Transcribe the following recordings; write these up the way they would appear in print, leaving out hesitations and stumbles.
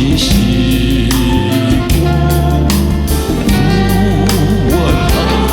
지키시고 구원하소서.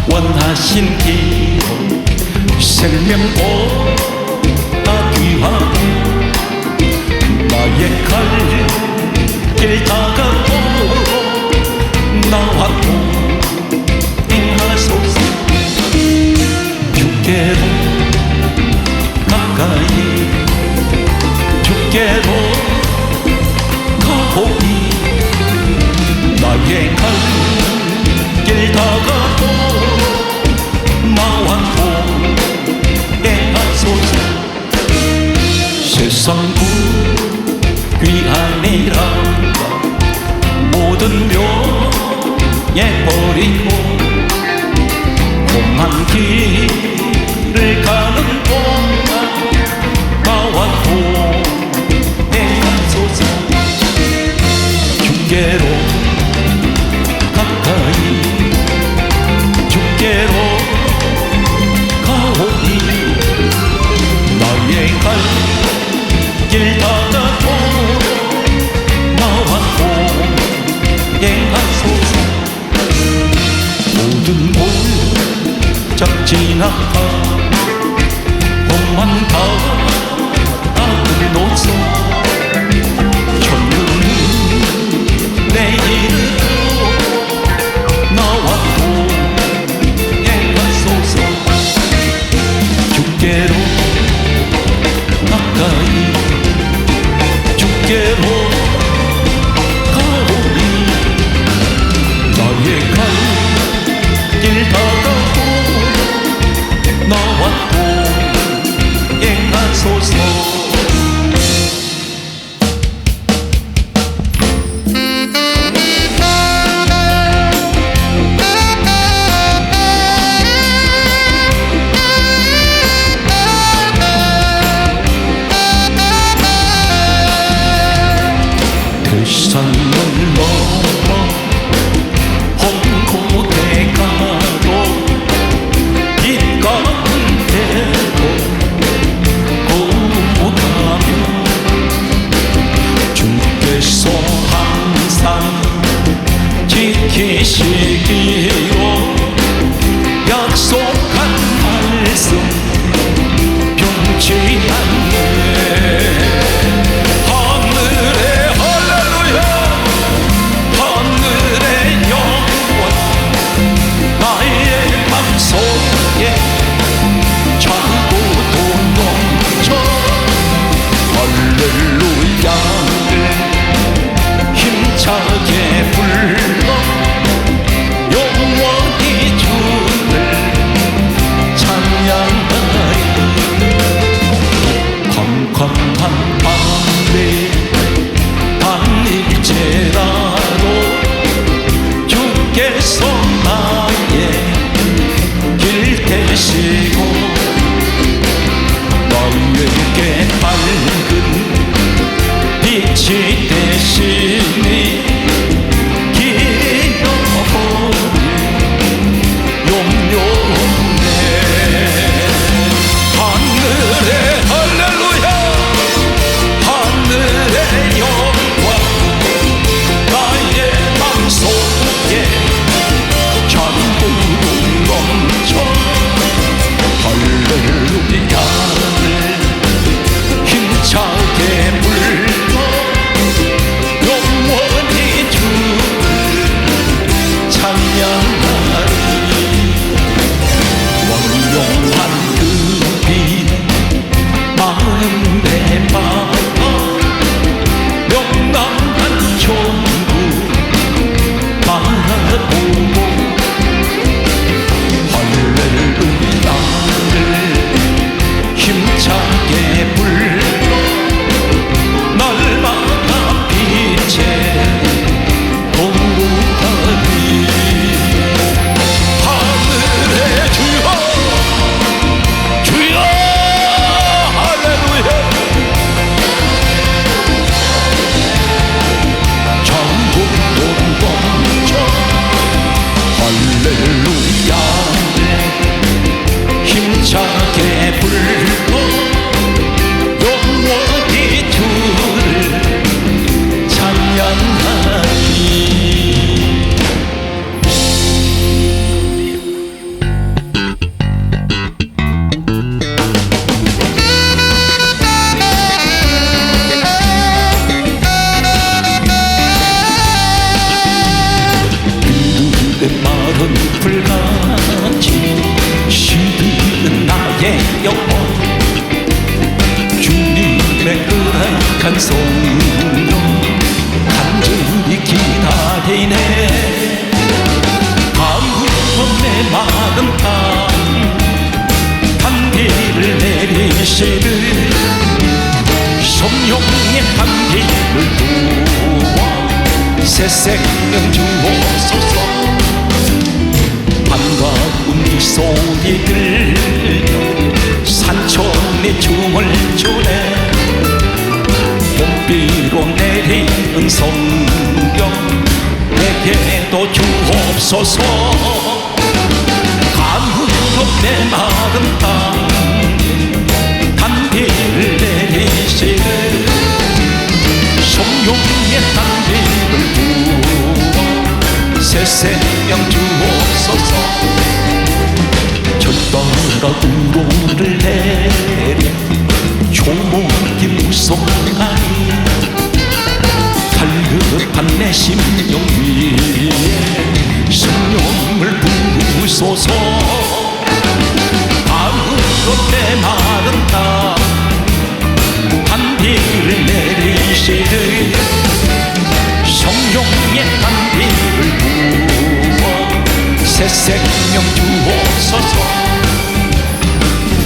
원하신 길 생명보다 귀한 나의 갈 길 성부 귀하니라 모든 명예 버리고 험한 길을 가는 동안 나와 동행하소서. 주께로 가까이 주께로 가오니 나의 갈 길 닫아도 나와 동행하소서. 모든 골짝 지나가 험한 바다를 놓소. 천년은 내일으로 나와 동행하소서. 주께로 가까이 주께로 가오니 나의 갈 길 닫아도 나와 동행하소서. 대산을 넘어 험고대 가도 입가운데로 고무가며 주께서 항상 지키시기로 약속한 말씀 변치 않네. 힘차게 불러 영원히 주를 찬양하리. 캄캄한 밤에 밤일제라도 주께서 나의 길 되시고 너에게 밝은 빛이 되시니 길이 너무리 용료네. 하늘에 할렐루야 하늘의 영광 나의 맘속에 전부로 넘쳐. 할렐루야를 힘차게 불러 영원히 주를 찬양하리. 원용한 그 빛 마음에 박아 명랑한 천국 바라보고 할렐루야를 힘차게 불러 날마다 빛에 공부하리. 하늘의 주여 주여 할렐루야 전국도 멈춰. 할렐루야를 힘차게 불러 영원히 주를 찬양하리. 그들의 말은 불같이 시드는 나의 영혼 주님의 허락한 성령 간절히 기다리네. 다음부터 내 마른 땅 단비를 내리시듯 새 생명 주옵소서. 반가운 미소리 들려 산천에 춤을 추네. 봄비로 내리는 성경 내게도 주옵소서. 가물어 메마른 땅 단비를 내리시네. 성령의 단비를 부어 새 생명 주옵소서. 절따라 우로를 내리 조목이 무성하니 갈급한 내 심령 위에 성령을 부으소서. 가물어 메마른 땅 단비를 내리시되 성령의 단비를 부어 새 생명 주옵소서.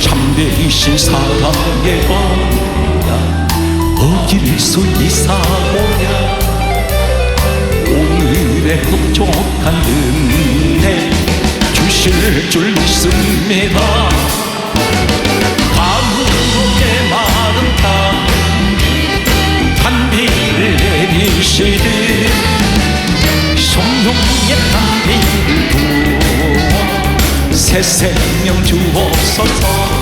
참되신 사랑의 언약 어길 수 있사오냐. 오늘의 흡족한 은혜 주실 줄 믿습니다. 가물어 마른 땅 단비를 내리시되 성령의 단비를 부어 새 생명 주옵소서.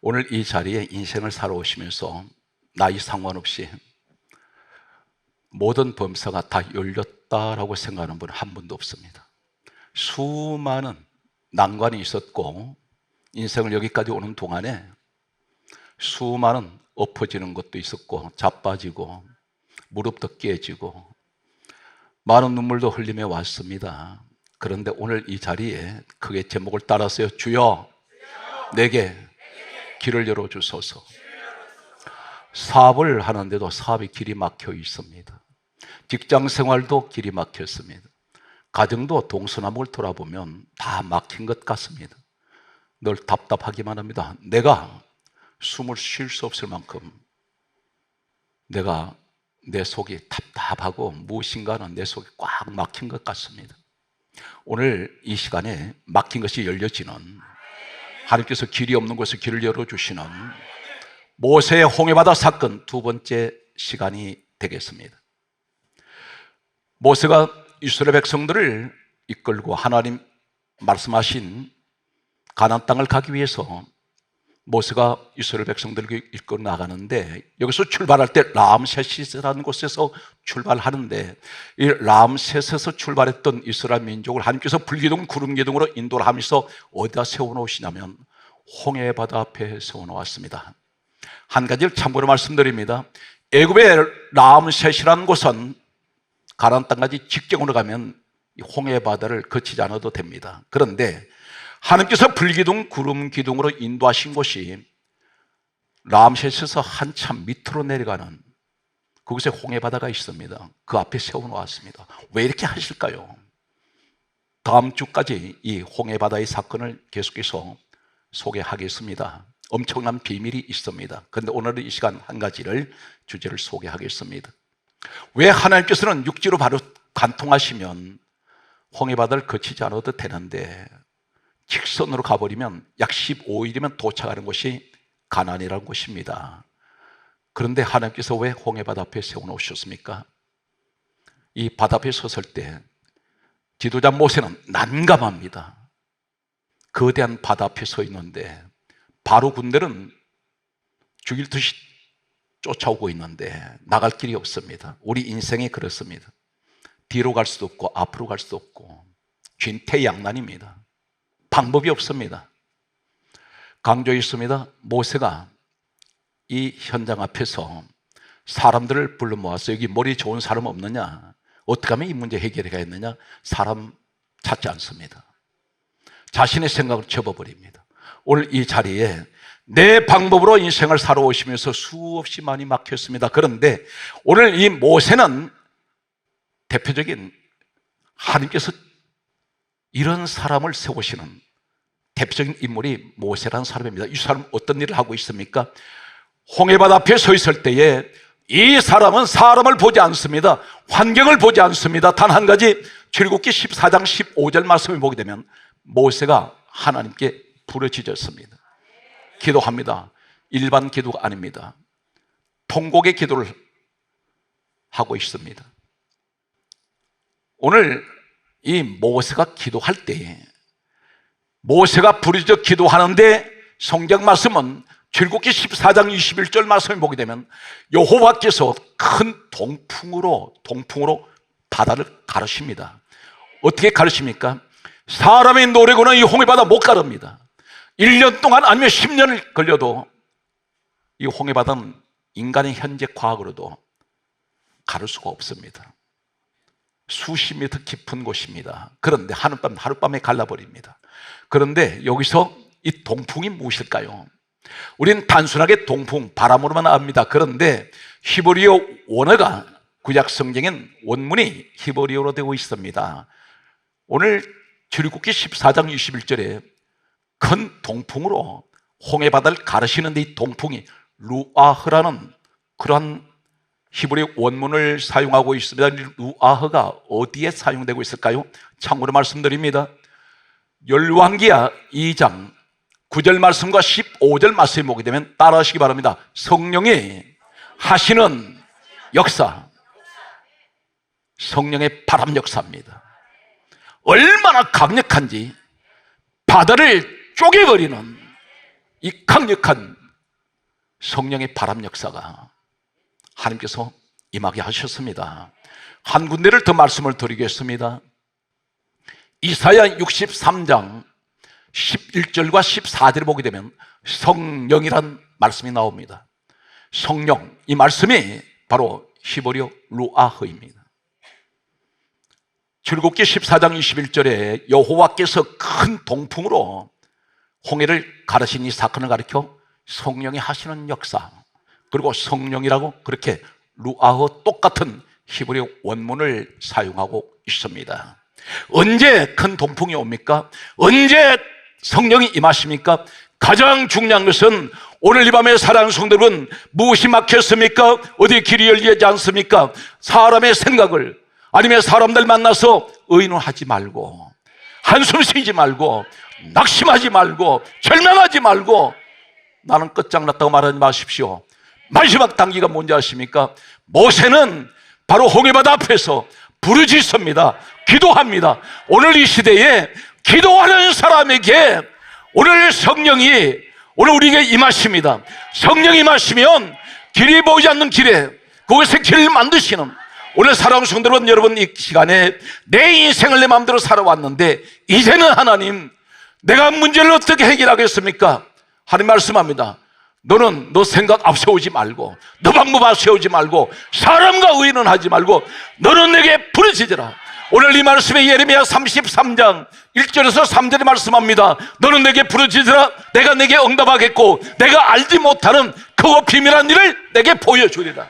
오늘 이 자리에 인생을 살아오시면서 나이 상관없이 모든 범사가 다 열렸다라고 생각하는 분은 한 분도 없습니다. 수많은 난관이 있었고 인생을 여기까지 오는 동안에 수많은 엎어지는 것도 있었고 자빠지고 무릎도 깨지고 많은 눈물도 흘리며 왔습니다. 그런데 오늘 이 자리에 크게 제목을 따라서요. 주여 내게 길을 열어주소서. 사업을 하는데도 사업이 길이 막혀 있습니다. 직장 생활도 길이 막혔습니다. 가정도 동서남북을 돌아보면 다 막힌 것 같습니다. 늘 답답하기만 합니다. 내가 숨을 쉴 수 없을 만큼 내가 내 속이 답답하고 무엇인가는 내 속이 꽉 막힌 것 같습니다. 오늘 이 시간에 막힌 것이 열려지는, 하나님께서 길이 없는 곳에 길을 열어주시는 모세의 홍해바다 사건 두 번째 시간이 되겠습니다. 모세가 이스라엘 백성들을 이끌고 하나님 말씀하신 가나안 땅을 가기 위해서 모세가 이스라엘 백성들을 이끌어 나가는데, 여기서 출발할 때 람세스라는 곳에서 출발하는데, 이 람세스에서 출발했던 이스라엘 민족을 하나님께서 불기둥 구름기둥으로 인도를 하면서 어디다 세워놓으시냐면 홍해바다 앞에 세워놓았습니다. 한 가지를 참고로 말씀드립니다. 애굽의 람세스라는 곳은 가나안 땅까지 직경으로 가면 홍해바다를 거치지 않아도 됩니다. 그런데 하나님께서 불기둥 구름 기둥으로 인도하신 곳이 람세스에서 한참 밑으로 내려가는 그곳에 홍해바다가 있습니다. 그 앞에 세워놓았습니다. 왜 이렇게 하실까요? 다음 주까지 이 홍해바다의 사건을 계속해서 소개하겠습니다. 엄청난 비밀이 있습니다. 그런데 오늘은 이 시간 한 가지를 주제를 소개하겠습니다. 왜 하나님께서는 육지로 바로 관통하시면 홍해바다를 거치지 않아도 되는데 직선으로 가버리면 약 15일이면 도착하는 곳이 가나안이라는 곳입니다. 그런데 하나님께서 왜 홍해바다 앞에 세워놓으셨습니까? 이 바다 앞에 섰을 때 지도자 모세는 난감합니다. 거대한 바다 앞에 서 있는데 바로 군대는 죽일 듯이 쫓아오고 있는데 나갈 길이 없습니다. 우리 인생이 그렇습니다. 뒤로 갈 수도 없고 앞으로 갈 수도 없고 진퇴양난입니다. 방법이 없습니다. 강조했습니다. 모세가 이 현장 앞에서 사람들을 불러 모아서 여기 머리 좋은 사람 없느냐? 어떻게 하면 이 문제 해결해가겠느냐? 사람 찾지 않습니다. 자신의 생각을 접어버립니다. 오늘 이 자리에 내 방법으로 인생을 살아오시면서 수없이 많이 막혔습니다. 그런데 오늘 이 모세는 대표적인 하나님께서 이런 사람을 세우시는 대표적인 인물이 모세라는 사람입니다. 이 사람은 어떤 일을 하고 있습니까? 홍해바다 앞에 서 있을 때에 이 사람은 사람을 보지 않습니다. 환경을 보지 않습니다. 단 한 가지 출애굽기 14장 15절 말씀을 보게 되면 모세가 하나님께 부르짖었습니다. 기도합니다. 일반 기도가 아닙니다. 통곡의 기도를 하고 있습니다. 오늘 이 모세가 기도할 때 모세가 부르짖어 기도하는데 성경 말씀은 출애굽기 14장 21절 말씀을 보게 되면 여호와께서 큰 동풍으로 바다를 가르십니다. 어떻게 가르십니까? 사람의 노력으로는 이 홍해바다 못 가릅니다. 1년 동안 아니면 10년을 걸려도 이 홍해바다는 인간의 현재 과학으로도 가를 수가 없습니다. 수십 미터 깊은 곳입니다. 그런데 하룻밤에 갈라버립니다. 그런데 여기서 이 동풍이 무엇일까요? 우리는 단순하게 동풍, 바람으로만 압니다. 그런데 히브리어 원어가 구약 성경엔 원문이 히브리어로 되고 있습니다. 오늘 출애굽기 14장 21절에 큰 동풍으로 홍해바다를 가르시는데 이 동풍이 루아흐라는 그러한 히브리 원문을 사용하고 있습니다. 루아흐가 어디에 사용되고 있을까요? 참고로 말씀드립니다. 열왕기하 2장 9절 말씀과 15절 말씀을 보게 되면 따라하시기 바랍니다. 성령이 하시는 역사, 성령의 바람 역사입니다. 얼마나 강력한지 바다를 쪼개버리는 이 강력한 성령의 바람 역사가 하나님께서 임하게 하셨습니다. 한 군데를 더 말씀을 드리겠습니다. 이사야 63장 11절과 14절을 보게 되면 성령이란 말씀이 나옵니다. 성령, 이 말씀이 바로 히브리어 루아흐입니다. 출애굽기 14장 21절에 여호와께서 큰 동풍으로 홍해를 가르신 이 사건을 가리켜 성령이 하시는 역사, 그리고 성령이라고 그렇게 루아흐 똑같은 히브리 원문을 사용하고 있습니다. 언제 큰 동풍이 옵니까? 언제 성령이 임하십니까? 가장 중요한 것은 오늘 이 밤에 사랑하는 성도들은 무엇이 막혔습니까? 어디 길이 열리지 않습니까? 사람의 생각을 아니면 사람들 만나서 의논하지 말고 한숨 쉬지 말고 낙심하지 말고 절망하지 말고 나는 끝장났다고 말하지 마십시오. 마지막 단계가 뭔지 아십니까? 모세는 바로 홍해바다 앞에서 부르짖습니다. 기도합니다. 오늘 이 시대에 기도하는 사람에게 오늘 성령이 오늘 우리에게 임하십니다. 성령이 임하시면 길이 보이지 않는 길에 그것에 길을 만드시는 오늘 사랑하는 성도들은 여러분 이 시간에 내 인생을 내 마음대로 살아왔는데 이제는 하나님 내가 문제를 어떻게 해결하겠습니까? 하나님 말씀합니다. 너는 너 생각 앞세우지 말고 너 방법 앞세우지 말고 사람과 의논하지 말고 너는 내게 부르짖으라. 오늘 이 말씀에 예레미야 33장 1절에서 3절에 말씀합니다. 너는 내게 부르짖으라. 내가 내게 응답하겠고 내가 알지 못하는 크고 비밀한 일을 내게 보여주리라.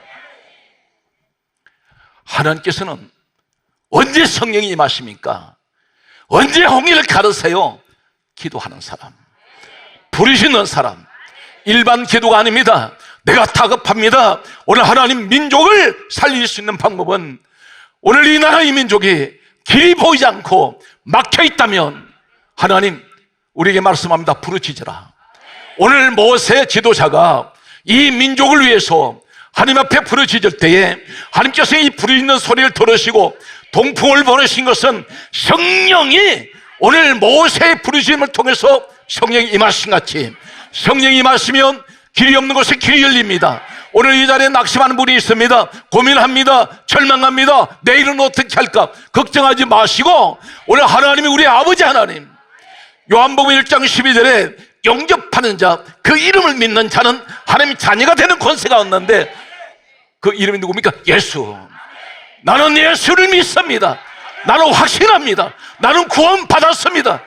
하나님께서는 언제 성령이 임하십니까? 언제 홍해를 가르세요? 기도하는 사람, 부르시는 사람. 일반 기도가 아닙니다. 내가 다급합니다. 오늘 하나님 민족을 살릴 수 있는 방법은, 오늘 이 나라 이 민족이 길이 보이지 않고 막혀 있다면 하나님 우리에게 말씀합니다. 부르짖으라. 오늘 모세 지도자가 이 민족을 위해서 하나님 앞에 부르짖을 때에 하나님께서 이 부르짖는 소리를 들으시고 동풍을 보내신 것은 성령이, 오늘 모세의 부르짖음을 통해서 성령이 임하신 같이, 성령이 임하시면 길이 없는 곳에 길이 열립니다. 오늘 이 자리에 낙심하는 분이 있습니다. 고민합니다. 절망합니다. 내일은 어떻게 할까? 걱정하지 마시고, 오늘 하나님이 우리 아버지 하나님, 요한복음 1장 12절에 영접하는 자, 그 이름을 믿는 자는 하나님의 자녀가 되는 권세가 없는데, 그 이름이 누굽니까? 예수. 나는 예수를 믿습니다. 나는 확신합니다. 나는 구원 받았습니다.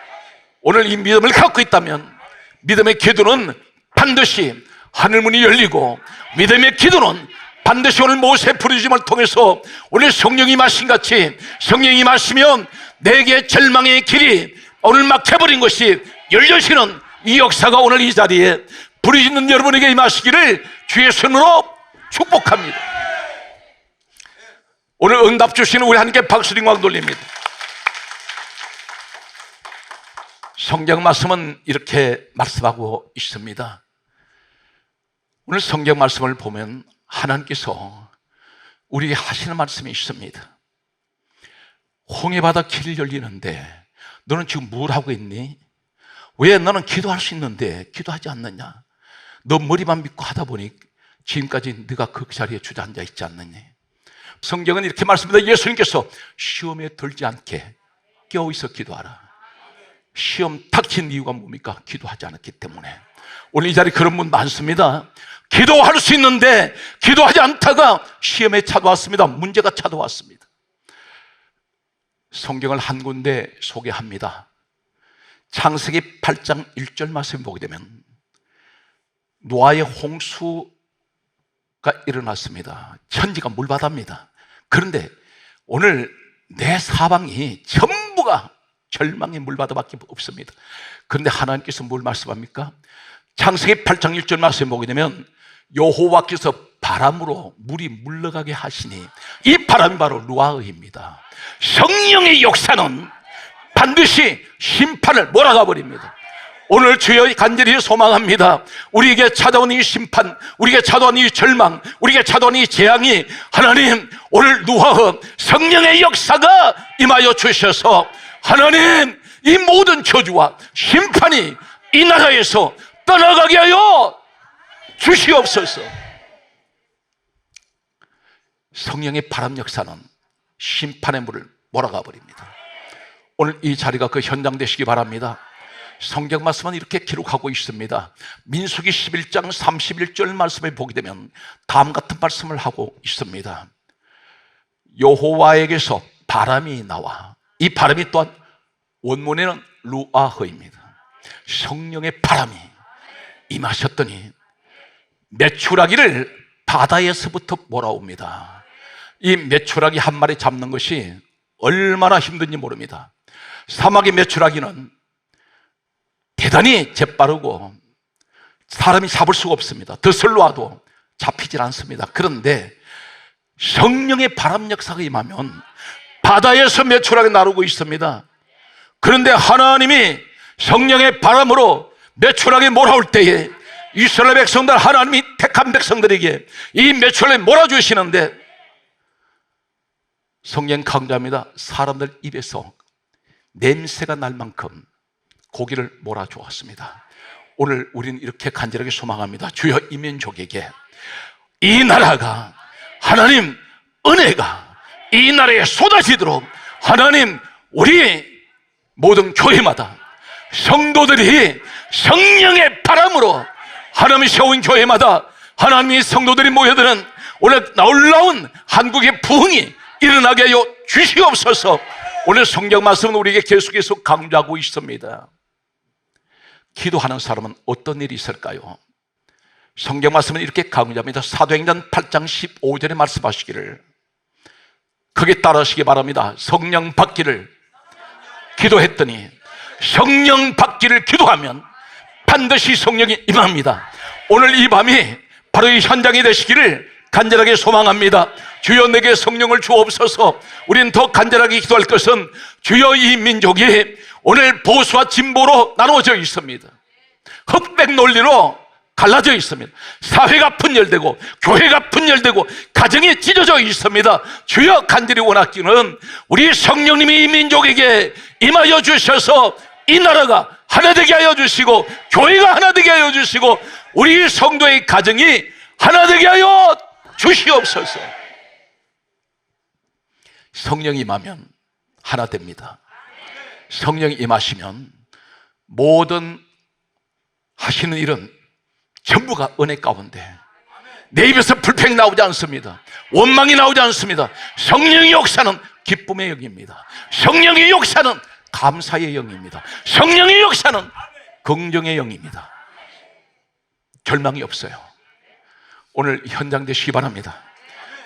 오늘 이 믿음을 갖고 있다면 믿음의 기도는 반드시 하늘문이 열리고, 믿음의 기도는 반드시 오늘 모세 부르심을 통해서 오늘 성령이 임하신 같이, 성령이 임하시면 내게 절망의 길이 오늘 막혀버린 것이 열려지는 이 역사가 오늘 이 자리에 부르짖는 여러분에게 임하시기를 주의 손으로 축복합니다. 오늘 응답 주시는 우리 하나님께 박수를 영광 돌립니다. 성경 말씀은 이렇게 말씀하고 있습니다. 오늘 성경 말씀을 보면 하나님께서 우리에게 하시는 말씀이 있습니다. 홍해바다 길이 열리는데 너는 지금 뭘 하고 있니? 왜 너는 기도할 수 있는데 기도하지 않느냐? 너 머리만 믿고 하다 보니 지금까지 네가 그 자리에 주저앉아 있지 않느냐? 성경은 이렇게 말씀합니다. 예수님께서 시험에 들지 않게 깨어있어 기도하라. 시험 닥친 이유가 뭡니까? 기도하지 않았기 때문에. 오늘 이 자리에 그런 분 많습니다. 기도할 수 있는데 기도하지 않다가 시험에 찾아왔습니다. 문제가 찾아왔습니다. 성경을 한 군데 소개합니다. 창세기 8장 1절 말씀 보게 되면 노아의 홍수가 일어났습니다. 천지가 물바다입니다. 그런데 오늘 내 사방이 전부가 절망의 물바다밖에 없습니다. 그런데 하나님께서 뭘 말씀합니까? 창세기 8장 1절 말씀 보게 되면 여호와께서 바람으로 물이 물러가게 하시니, 이 바람이 바로 루아흐입니다. 성령의 역사는 반드시 심판을 몰아가 버립니다. 오늘 주여 간절히 소망합니다. 우리에게 찾아온 이 심판, 우리에게 찾아온 이 절망, 우리에게 찾아온 이 재앙이 하나님 오늘 루아흐 성령의 역사가 임하여 주셔서 하나님 이 모든 저주와 심판이 이 나라에서 떠나가게 하여 주시옵소서. 성령의 바람 역사는 심판의 물을 몰아가 버립니다. 오늘 이 자리가 그 현장 되시기 바랍니다. 성경 말씀은 이렇게 기록하고 있습니다. 민수기 11장 31절 말씀을 보게 되면 다음 같은 말씀을 하고 있습니다. 여호와에게서 바람이 나와, 이 바람이 또한 원문에는 루아흐입니다. 성령의 바람이 임하셨더니 메추라기를 바다에서부터 몰아옵니다. 이 메추라기 한 마리 잡는 것이 얼마나 힘든지 모릅니다. 사막의 메추라기는 대단히 재빠르고 사람이 잡을 수가 없습니다. 덫을 놔도 잡히질 않습니다. 그런데 성령의 바람 역사가 임하면 바다에서 메추라기 나르고 있습니다. 그런데 하나님이 성령의 바람으로 메추라기 몰아올 때에 이스라엘 백성들, 하나님이 택한 백성들에게 이 메추라기 몰아주시는데, 성령 강조합니다. 사람들 입에서 냄새가 날 만큼 고기를 몰아주었습니다. 오늘 우리는 이렇게 간절하게 소망합니다. 주여 이 민족에게, 이 나라가 하나님 은혜가 이 나라에 쏟아지도록 하나님 우리 모든 교회마다 성도들이 성령의 바람으로 하나님이 세운 교회마다 하나님의 성도들이 모여드는 오늘 놀라운 한국의 부흥이 일어나게 하여 주시옵소서. 오늘 성경 말씀은 우리에게 계속해서 강조하고 있습니다. 기도하는 사람은 어떤 일이 있을까요? 성경 말씀은 이렇게 강조합니다. 사도행전 8장 15절에 말씀하시기를 크게 따라하시기 바랍니다. 성령 받기를 기도했더니 성령 받기를 기도하면 반드시 성령이 임합니다. 오늘 이 밤이 바로 이 현장이 되시기를 간절하게 소망합니다. 주여 내게 성령을 주옵소서. 우리는 더 간절하게 기도할 것은 주여 이 민족이 오늘 보수와 진보로 나누어져 있습니다. 흑백 논리로 갈라져 있습니다. 사회가 분열되고 교회가 분열되고 가정이 찢어져 있습니다. 주여 간절히 원하기는 우리 성령님이 이 민족에게 임하여 주셔서 이 나라가 하나 되게 하여 주시고 교회가 하나 되게 하여 주시고 우리 성도의 가정이 하나 되게 하여 주시옵소서. 성령이 임하면 하나 됩니다. 성령이 임하시면 모든 하시는 일은 전부가 은혜 가운데 내 입에서 불평이 나오지 않습니다. 원망이 나오지 않습니다. 성령의 역사는 기쁨의 영입니다. 성령의 역사는 감사의 영입니다. 성령의 역사는 긍정의 영입니다. 절망이 없어요. 오늘 현장 되시기 바랍니다.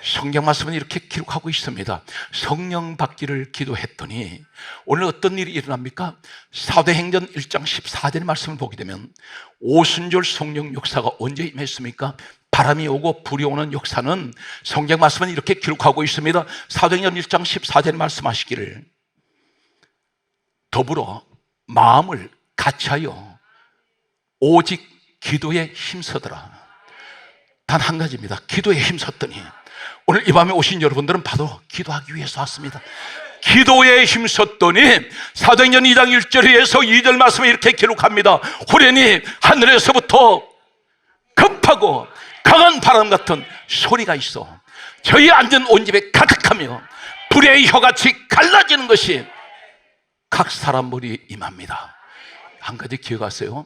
성경 말씀은 이렇게 기록하고 있습니다. 성령 받기를 기도했더니 오늘 어떤 일이 일어납니까? 사도행전 1장 14절의 말씀을 보게 되면 오순절 성령 역사가 언제 임했습니까? 바람이 오고 불이 오는 역사는 성경 말씀은 이렇게 기록하고 있습니다. 사도행전 1장 14절에 말씀하시기를 더불어 마음을 같이하여 오직 기도에 힘쓰더라. 단 한 가지입니다. 기도에 힘썼더니 오늘 이 밤에 오신 여러분들은 바로 기도하기 위해서 왔습니다. 기도에 힘썼더니 사도행전 2장 1절에서 2절 말씀에 이렇게 기록합니다. 호련히 하늘에서부터 급하고 강한 바람 같은 소리가 있어 저희 앉은 온 집에 가득하며 불의 혀같이 갈라지는 것이 각 사람 머리에 임합니다. 한 가지 기억하세요.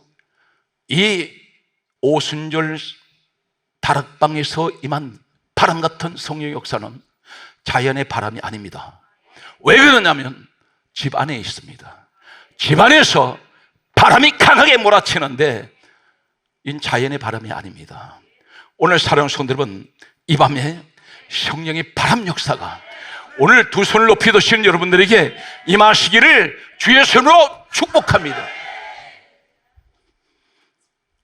이 오순절 다락방에서 임한 바람 같은 성령의 역사는 자연의 바람이 아닙니다. 왜 그러냐면 집 안에 있습니다. 집 안에서 바람이 강하게 몰아치는데 이 자연의 바람이 아닙니다. 오늘 사랑하는 성도 여러분, 이 밤에 성령의 바람 역사가 오늘 두 손을 높이 드시는 여러분들에게 임하시기를 주의 손으로 축복합니다.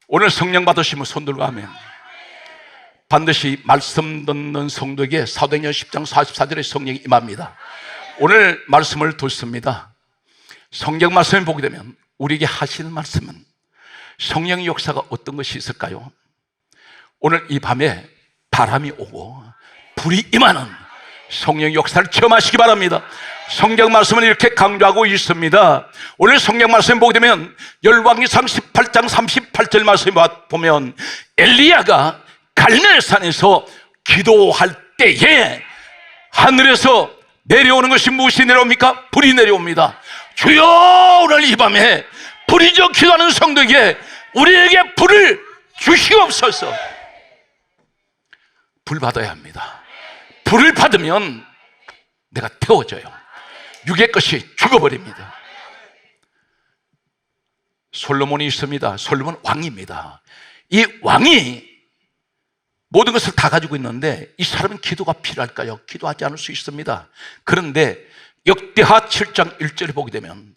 오늘 성령 받으시면 손 들고 하면 반드시 말씀 듣는 성도에게 사도행전 10장 44절에 성령이 임합니다. 오늘 말씀을 듣습니다. 성경 말씀을 보게 되면 우리에게 하시는 말씀은 성령의 역사가 어떤 것이 있을까요? 오늘 이 밤에 바람이 오고 불이 임하는 성령의 역사를 체험하시기 바랍니다. 성경 말씀은 이렇게 강조하고 있습니다. 오늘 성경 말씀 보게 되면 열왕기상 18장 38절 말씀 보면 엘리야가 갈멜산에서 기도할 때에 하늘에서 내려오는 것이 무엇이 내려옵니까? 불이 내려옵니다. 주여 오늘 이 밤에 불이 저 기도하는 성도에게 우리에게 불을 주시옵소서. 불 받아야 합니다. 불을 받으면 내가 태워져요. 육의 것이 죽어버립니다. 솔로몬이 있습니다. 솔로몬 왕입니다. 이 왕이 모든 것을 다 가지고 있는데 이 사람은 기도가 필요할까요? 기도하지 않을 수 있습니다. 그런데 역대하 7장 1절에 보게 되면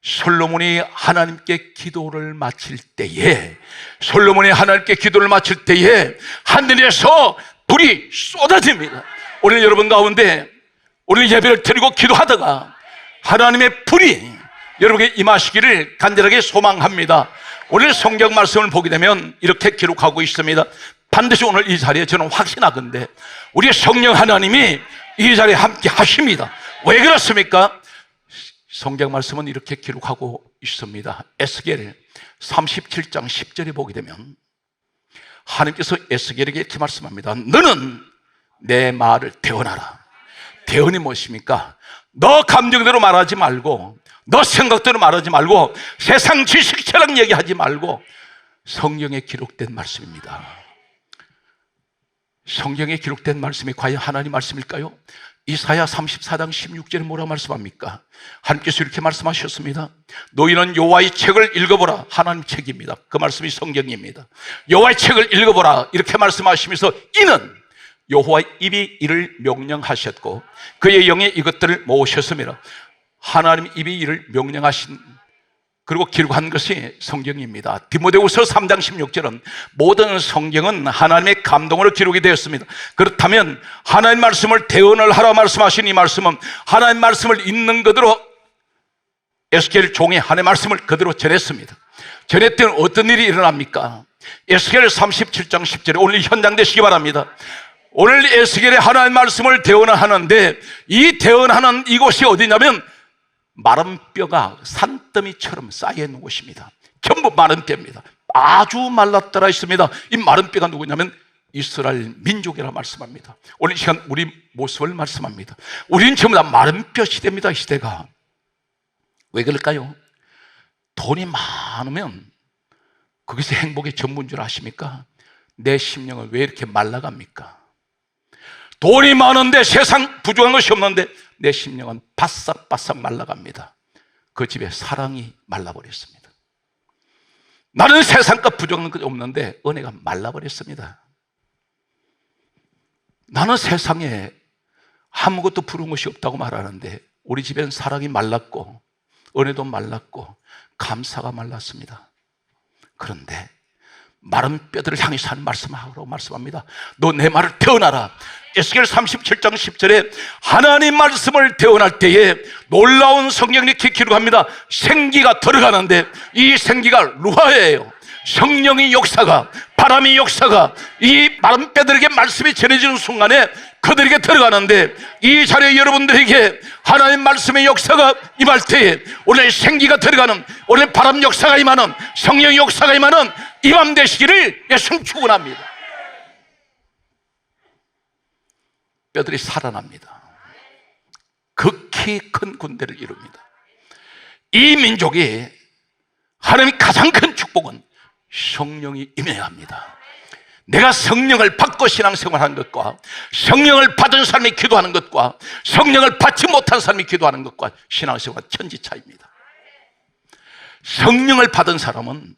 솔로몬이 하나님께 기도를 마칠 때에 하늘에서 불이 쏟아집니다. 오늘 여러분 가운데 오늘 예배를 드리고 기도하다가 하나님의 불이 여러분에게 임하시기를 간절하게 소망합니다. 오늘 성경 말씀을 보게 되면 이렇게 기록하고 있습니다. 반드시 오늘 이 자리에 저는 확신하건대 우리 성령 하나님이 이 자리에 함께 하십니다. 왜 그렇습니까? 성경 말씀은 이렇게 기록하고 있습니다. 에스겔 37장 10절에 보게 되면 하나님께서 에스겔에게 이렇게 말씀합니다. 너는 내 말을 대언하라. 대언이 무엇입니까? 너 감정대로 말하지 말고 너 생각대로 말하지 말고 세상 지식처럼 얘기하지 말고 성경에 기록된 말씀입니다. 성경에 기록된 말씀이 과연 하나님 말씀일까요? 이사야 34장 16절에 뭐라고 말씀합니까? 하나님께서 이렇게 말씀하셨습니다. 너희는 여호와의 책을 읽어보라. 하나님 책입니다. 그 말씀이 성경입니다. 여호와의 책을 읽어보라 이렇게 말씀하시면서 이는 여호와 입이 이를 명령하셨고 그의 영에 이것들을 모으셨습니다. 하나님 입이 이를 명령하신 그리고 기록한 것이 성경입니다. 디모데후서 3장 16절은 모든 성경은 하나님의 감동으로 기록이 되었습니다. 그렇다면 하나님 말씀을 대언을 하라 말씀하신 이 말씀은 하나님 말씀을 있는 그대로 에스겔 종이 하나님의 말씀을 그대로 전했습니다. 전했더니 어떤 일이 일어납니까? 에스겔 37장 10절에 오늘 현장 되시기 바랍니다. 오늘 에스겔의 하나님의 말씀을 대언을 하는데 이 대언하는 이곳이 어디냐면 마른 뼈가 산더미처럼 쌓여 있는 곳입니다. 전부 마른 뼈입니다. 아주 말랐더라 있습니다. 이 마른 뼈가 누구냐면 이스라엘 민족이라 말씀합니다. 오늘 이 시간 우리 모습을 말씀합니다. 우리는 전부 다 마른 뼈 시대입니다. 시대가 왜 그럴까요? 돈이 많으면 그것이 행복의 전부인 줄 아십니까? 내 심령은 왜 이렇게 말라갑니까? 돈이 많은데 세상 부족한 것이 없는데 내 심령은 바싹바싹 말라갑니다. 그 집에 사랑이 말라버렸습니다. 나는 세상과 부족한 것이 없는데 은혜가 말라버렸습니다. 나는 세상에 아무것도 부러운 것이 없다고 말하는데 우리 집엔 사랑이 말랐고 은혜도 말랐고 감사가 말랐습니다. 그런데 마른 뼈들을 향해서 하는 말씀하라고 말씀합니다. 너 내 말을 대언하라. 에스겔 37장 10절에 하나님 말씀을 대언할 때에 놀라운 성경이 이렇게 기록합니다. 생기가 들어가는데 이 생기가 루아예요. 성령의 역사가, 바람의 역사가 이 마른 뼈들에게 말씀이 전해지는 순간에 그들에게 들어가는데 이 자리에 여러분들에게 하나님 말씀의 역사가 임할 때에 오늘 생기가 들어가는, 오늘 바람 역사가 임하는, 성령의 역사가 임하는 이 밤 되시기를 예수님 축원합니다. 뼈들이 살아납니다. 극히 큰 군대를 이룹니다. 이 민족이 하나님의 가장 큰 축복은 성령이 임해야 합니다. 내가 성령을 받고 신앙생활하는 것과 성령을 받은 사람이 기도하는 것과 성령을 받지 못한 사람이 기도하는 것과 신앙생활은 천지차이입니다. 성령을 받은 사람은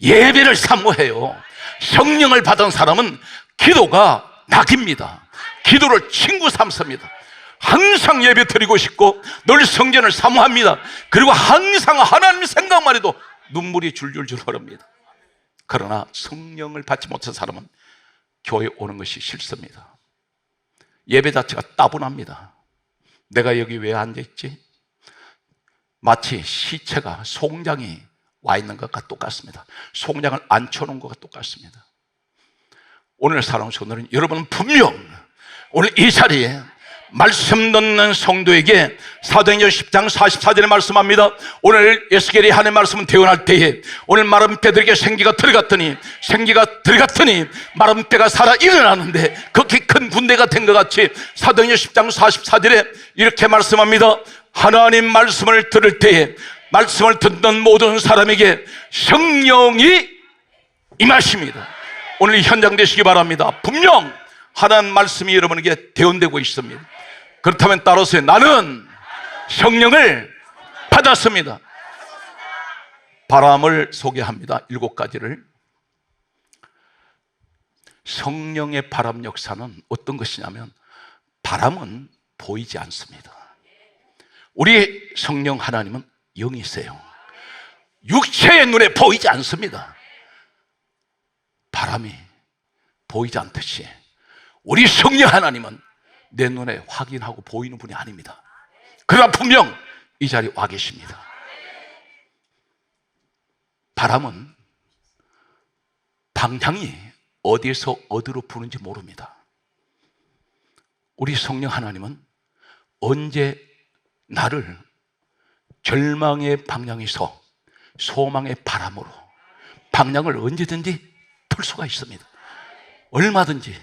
예배를 사모해요. 성령을 받은 사람은 기도가 낙입니다. 기도를 친구 삼습니다. 항상 예배 드리고 싶고 늘 성전을 사모합니다. 그리고 항상 하나님 생각만 해도 눈물이 줄줄줄 흐릅니다. 그러나 성령을 받지 못한 사람은 교회에 오는 것이 싫습니다. 예배 자체가 따분합니다. 내가 여기 왜 앉아있지? 마치 시체가 송장이 와 있는 것과 똑같습니다. 송장을 앉혀놓은 것과 똑같습니다. 오늘 사랑하는 성도는 여러분은 분명 오늘 이 자리에 말씀 듣는 성도에게 사도행전 10장 44절에 말씀합니다. 오늘 에스겔이 하나님의 말씀을 대언할 때에 오늘 마른 뼈들에게 생기가 들어갔더니 마른 뼈가 살아 일어나는데 그렇게 큰 군대가 된 것 같이 사도행전 10장 44절에 이렇게 말씀합니다. 하나님 말씀을 들을 때에 말씀을 듣는 모든 사람에게 성령이 임하십니다. 오늘 현장 되시기 바랍니다. 분명 하나님 말씀이 여러분에게 대언되고 있습니다. 그렇다면 따라서 나는 성령을 받았습니다. 바람을 소개합니다. 7가지를. 성령의 바람 역사는 어떤 것이냐면 바람은 보이지 않습니다. 우리 성령 하나님은 영이세요. 육체의 눈에 보이지 않습니다. 바람이 보이지 않듯이 우리 성령 하나님은 내 눈에 확인하고 보이는 분이 아닙니다. 그러나 분명 이 자리에 와 계십니다. 바람은 방향이 어디에서 어디로 부는지 모릅니다. 우리 성령 하나님은 언제 나를 절망의 방향에서 소망의 바람으로 방향을 언제든지 틀 수가 있습니다. 얼마든지.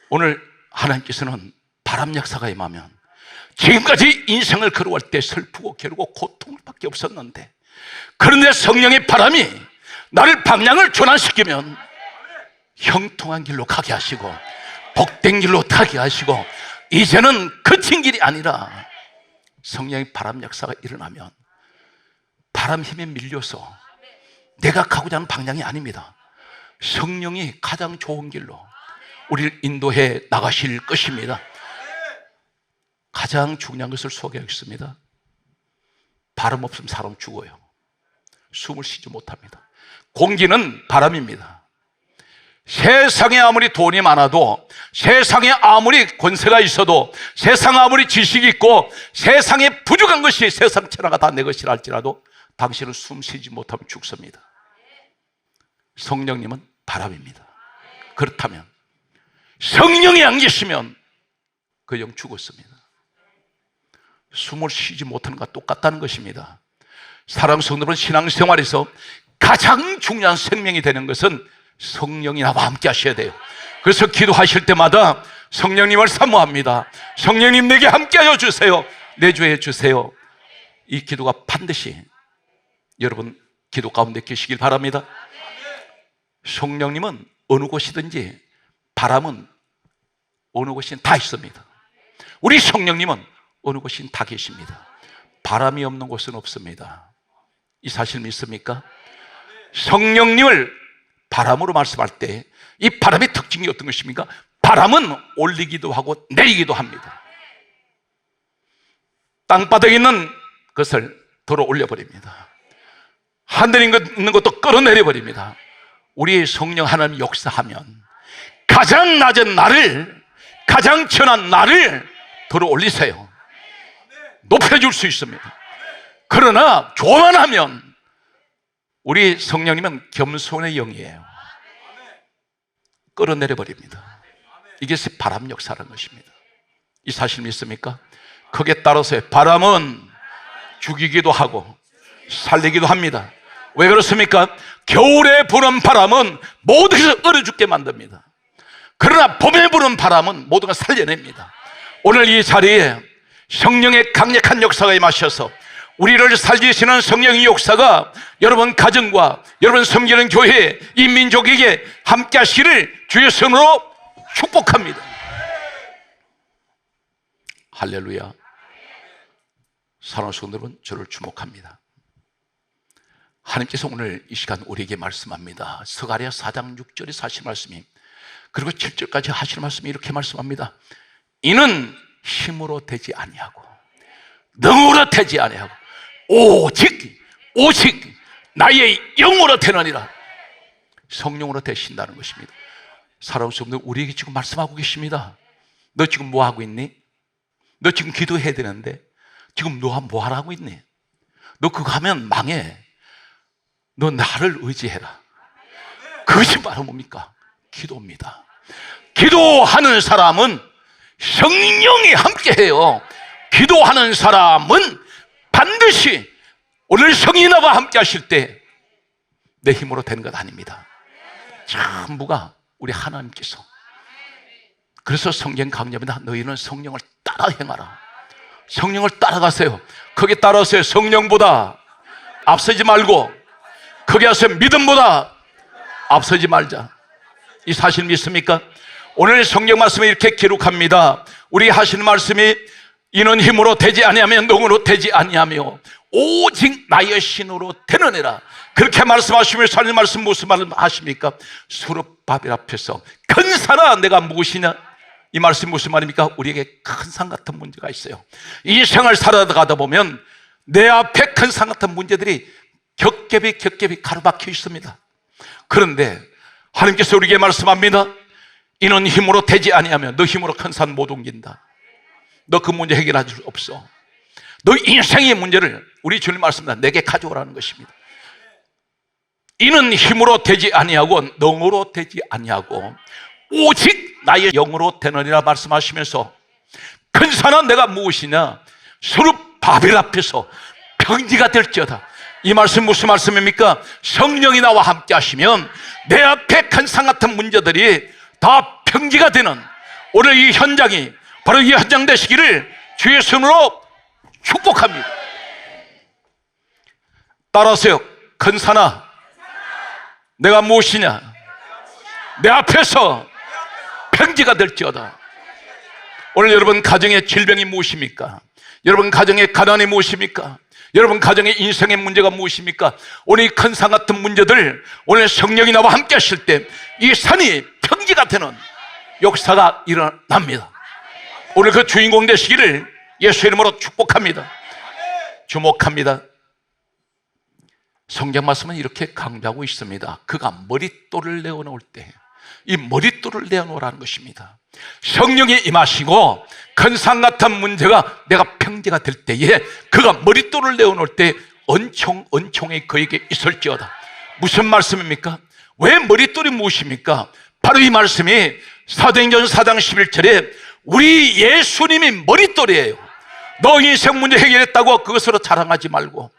오늘 하나님께서는 바람 역사가 임하면 지금까지 인생을 걸어갈 때 슬프고 괴롭고 고통밖에 없었는데 그런데 성령의 바람이 나를 방향을 전환시키면 형통한 길로 가게 하시고 복된 길로 타게 하시고 이제는 거친 길이 아니라 성령의 바람 역사가 일어나면 바람 힘에 밀려서 내가 가고자 하는 방향이 아닙니다. 성령이 가장 좋은 길로 우리를 인도해 나가실 것입니다. 가장 중요한 것을 소개하겠습니다. 바람 없으면 사람 죽어요. 숨을 쉬지 못합니다. 공기는 바람입니다. 세상에 아무리 돈이 많아도, 세상에 아무리 권세가 있어도, 세상에 아무리 지식이 있고, 세상에 부족한 것이 세상 천하가 다 내 것이라 할지라도 당신은 숨 쉬지 못하면 죽습니다. 성령님은 바람입니다. 그렇다면 성령이 안 계시면 그 영 죽었습니다. 숨을 쉬지 못하는 것과 똑같다는 것입니다. 사랑하는 성도들은 신앙생활에서 가장 중요한 생명이 되는 것은 성령이 나와 함께 하셔야 돼요. 그래서 기도하실 때마다 성령님을 사모합니다. 성령님 내게 함께하여 주세요. 내주해 주세요. 이 기도가 반드시 여러분 기도 가운데 계시길 바랍니다. 성령님은 어느 곳이든지, 바람은 어느 곳이든 다 있습니다. 우리 성령님은 어느 곳이든 다 계십니다. 바람이 없는 곳은 없습니다. 이 사실 믿습니까? 성령님을 바람으로 말씀할 때 이 바람의 특징이 어떤 것입니까? 바람은 올리기도 하고 내리기도 합니다. 땅바닥에 있는 것을 들어 올려버립니다. 하늘에 있는 것도 끌어내려 버립니다. 우리 성령 하나님 역사하면 가장 낮은 나를, 가장 천한 나를 들어 올리세요. 높여줄 수 있습니다. 그러나 교만하면 우리 성령님은 겸손의 영이에요. 끌어내려 버립니다. 이게 바람 역사라는 것입니다. 이 사실 믿습니까? 거기에 따라서 바람은 죽이기도 하고 살리기도 합니다. 왜 그렇습니까? 겨울에 부는 바람은 모든 것을 얼어 죽게 만듭니다. 그러나 봄에 부는 바람은 모든 것을 살려냅니다. 오늘 이 자리에 성령의 강력한 역사가 임하셔서 우리를 살리시는 성령의 역사가 여러분 가정과 여러분 섬기는 교회, 이 민족에게 함께 하시기를 주의 손으로 축복합니다. 할렐루야. 사랑하는 성도 여러분, 저를 주목합니다. 하나님께서 오늘 이 시간 우리에게 말씀합니다. 스가랴 4장 6절에 하신 말씀이, 그리고 7절까지 하시는 말씀이 이렇게 말씀합니다. 이는 힘으로 되지 아니하고 능으로 되지 아니하고 오직 나의 영으로 되느니라. 성령으로 되신다는 것입니다. 사랑하는 성도, 우리에게 지금 말씀하고 계십니다. 너 지금 뭐 하고 있니? 너 지금 기도해야 되는데 지금 너 뭐 하라고 있니? 너 그거 하면 망해. 너 나를 의지해라. 그것이 바로 뭡니까? 기도입니다. 기도하는 사람은 성령이 함께해요. 기도하는 사람은 반드시 오늘 성이 나와 함께 하실 때 내 힘으로 되는 것 아닙니다. 전부가 우리 하나님께서. 그래서 성경 강조합니다. 너희는 성령을 따라 행하라. 성령을 따라가세요. 거기에 따라서 성령보다 앞서지 말고, 거기에서 믿음보다 앞서지 말자. 이 사실 믿습니까? 오늘 성경 말씀에 이렇게 기록합니다. 우리 하시는 말씀이 이는 힘으로 되지 아니하며 능으로 되지 아니하며 오직 나의 신으로 되느니라. 그렇게 말씀하시면서 하는 말씀 무슨 말을 하십니까? 수르바벨 앞에서 큰 산아 내가 무엇이냐? 이 말씀 무슨 말입니까? 우리에게 큰 산 같은 문제가 있어요. 이 생을 살아가다 보면 내 앞에 큰 산 같은 문제들이 겹겹이 가로막혀 있습니다. 그런데 하나님께서 우리에게 말씀합니다. 이는 힘으로 되지 아니하며 너 힘으로 큰 산 못 옮긴다. 너 그 문제 해결할 수 없어. 너 인생의 문제를 우리 주님 말씀입니다. 내게 가져오라는 것입니다. 이는 힘으로 되지 아니하고 능으로 되지 아니하고 오직 나의 영으로 되느니라 말씀하시면서 큰 산은 내가 무엇이냐? 수르바벨 앞에서 평지가 될지어다. 이 말씀 무슨 말씀입니까? 성령이 나와 함께 하시면 내 앞에 큰 산 같은 문제들이 다 평지가 되는 오늘 이 현장이 바로 이 현장 되시기를 주의 손으로 축복합니다. 따라하세요. 큰 산아 내가 무엇이냐? 내 앞에서 평지가 될지어다. 오늘 여러분 가정의 질병이 무엇입니까? 여러분 가정의 가난이 무엇입니까? 여러분 가정의 인생의 문제가 무엇입니까? 오늘 이 큰 산 같은 문제들 오늘 성령이 나와 함께 하실 때 이 산이 평지가 되는 역사가 일어납니다. 오늘 그 주인공 되시기를 예수 이름으로 축복합니다. 주목합니다. 성경 말씀은 이렇게 강조하고 있습니다. 그가 머릿돌을 내어놓을 때, 이 머릿돌을 내어놓으라는 것입니다. 성령이 임하시고 큰 산 같은 문제가 내가 평제가 될 때에 그가 머릿돌을 내어놓을 때 은총이 그에게 있을지어다. 무슨 말씀입니까? 왜 머릿돌이 무엇입니까? 바로 이 말씀이 사도행전 4장 11절에 우리 예수님이 머릿돌이에요. 너 인생 문제 해결했다고 그것으로 자랑하지 말고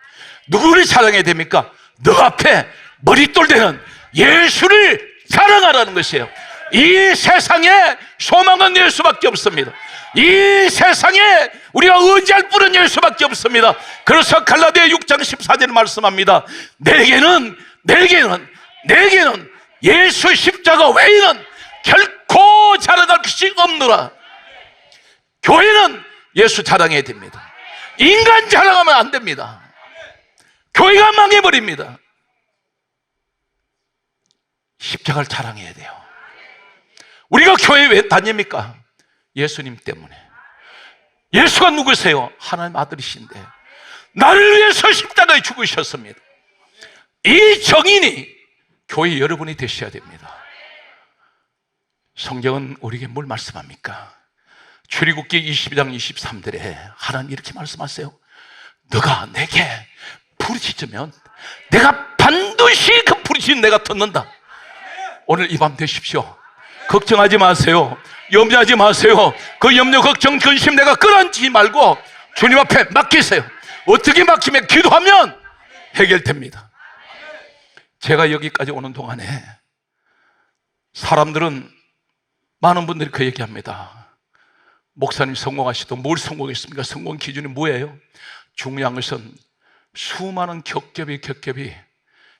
누구를 자랑해야 됩니까? 너 앞에 머릿돌 되는 예수를 자랑하라는 것이에요. 이 세상에 소망은 예수밖에 없습니다. 이 세상에 우리가 의지할 분은 예수밖에 없습니다. 그래서 갈라디아 6장 14절에 말씀합니다. 내게는 예수 십자가 외에는 결코 자랑할 것이 없노라. 교회는 예수 자랑해야 됩니다. 인간 자랑하면 안 됩니다. 교회가 망해버립니다. 십자가를 자랑해야 돼요. 우리가 교회에 왜 다닙니까? 예수님 때문에. 예수가 누구세요? 하나님 아들이신데 나를 위해서 십자가에 죽으셨습니다. 이 정인이 교회 여러분이 되셔야 됩니다. 성경은 우리에게 뭘 말씀합니까? 출애굽기 22장 23절에 하나님 이렇게 말씀하세요. 너가 내게 부르짖으면 내가 반드시 그 부르짖음 내가 듣는다. 오늘 이 밤 되십시오. 걱정하지 마세요. 염려하지 마세요. 그 염려, 걱정, 근심 내가 끌어안지 말고 주님 앞에 맡기세요. 어떻게 맡기면 기도하면 해결됩니다. 제가 여기까지 오는 동안에 사람들은 많은 분들이 그 얘기합니다. 목사님 성공하시도 뭘 성공했습니까? 성공 기준이 뭐예요? 중요한 것은 수많은 겹겹이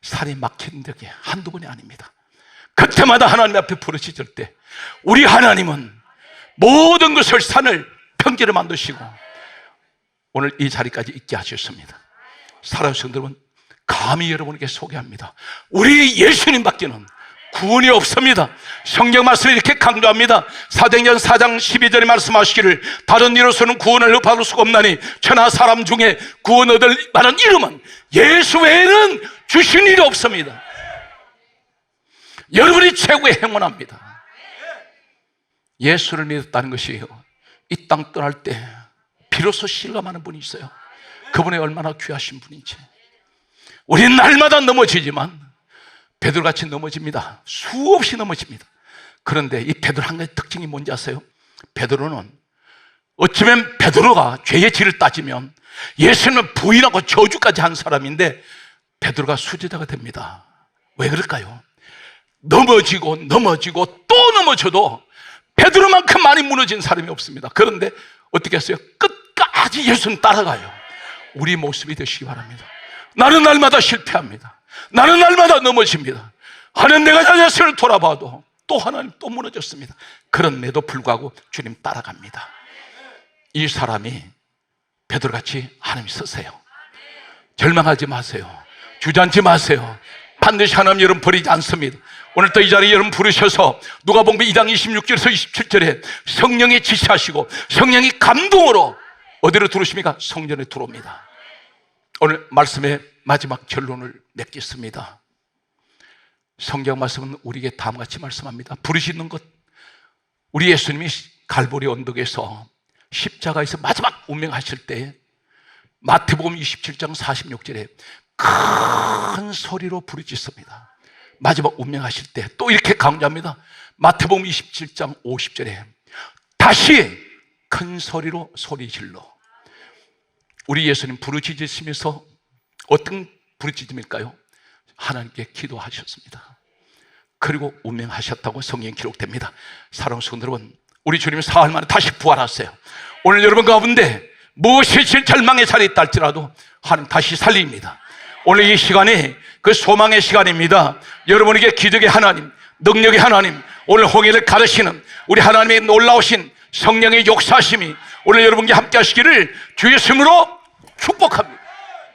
살이 막히는 적이 한두 번이 아닙니다. 그때마다 하나님 앞에 부르짖을 때 우리 하나님은 모든 것을 산을 평지를 만드시고 오늘 이 자리까지 있게 하셨습니다. 사랑하는 성도 여러분, 감히 여러분에게 소개합니다. 우리 예수님 밖에는 구원이 없습니다. 성경 말씀이 이렇게 강조합니다. 사도행전 4장 12절에 말씀하시기를 다른 이로서는 구원을 받을 수가 없나니 천하 사람 중에 구원 얻을 만한 이름은 예수 외에는 주신 일이 없습니다. 여러분이 최고의 행운합니다. 예수를 믿었다는 것이에요. 이 땅 떠날 때 비로소 실감하는 분이 있어요. 그분이 얼마나 귀하신 분인지. 우리는 날마다 넘어지지만 베드로같이 넘어집니다. 수없이 넘어집니다. 그런데 이 베드로 한 가지 특징이 뭔지 아세요? 베드로는 어쩌면 베드로가 죄의 질을 따지면 예수님을 부인하고 저주까지 한 사람인데 베드로가 수제자가 됩니다. 왜 그럴까요? 넘어지고 또 넘어져도 베드로만큼 많이 무너진 사람이 없습니다. 그런데 어떻게 했어요? 끝까지 예수님 따라가요. 우리 모습이 되시기 바랍니다. 나는 날마다 실패합니다. 나는 날마다 넘어집니다. 하는 내가 자신을 돌아봐도 또 하나님 또 무너졌습니다. 그런데도 불구하고 주님 따라갑니다. 이 사람이 베드로같이 하나님 쓰세요. 절망하지 마세요. 주저앉지 마세요. 반드시 하나님 여러분 버리지 않습니다. 오늘 또 이 자리에 여러분 부르셔서 누가복음 2장 26절에서 27절에 성령이 지시하시고 성령이 감동으로 어디로 들어오십니까? 성전에 들어옵니다. 오늘 말씀의 마지막 결론을 맺겠습니다. 성경 말씀은 우리에게 다음과 같이 말씀합니다. 부르시는 것, 우리 예수님이 갈보리 언덕에서 십자가에서 마지막 운명하실 때 마태복음 27장 46절에 큰 소리로 부르짖습니다. 마지막 운명하실 때 또 이렇게 강조합니다. 마태복음 27장 50절에 다시 큰 소리로 소리질러. 우리 예수님 부르짖으시면서 어떤 부르짖음일까요? 하나님께 기도하셨습니다. 그리고 운명하셨다고 성경에 기록됩니다. 사랑하는 성도 여러분, 우리 주님이 사흘 만에 다시 부활하세요. 오늘 여러분 가운데 무엇이 제일 절망의 자리에 있다 할지라도 하나님 다시 살립니다. 오늘 이 시간이 그 소망의 시간입니다. 여러분에게 기적의 하나님, 능력의 하나님, 오늘 홍해를 가르시는 우리 하나님의 놀라우신 성령의 역사심이 오늘 여러분께 함께 하시기를 주 예수님으로 축복합니다.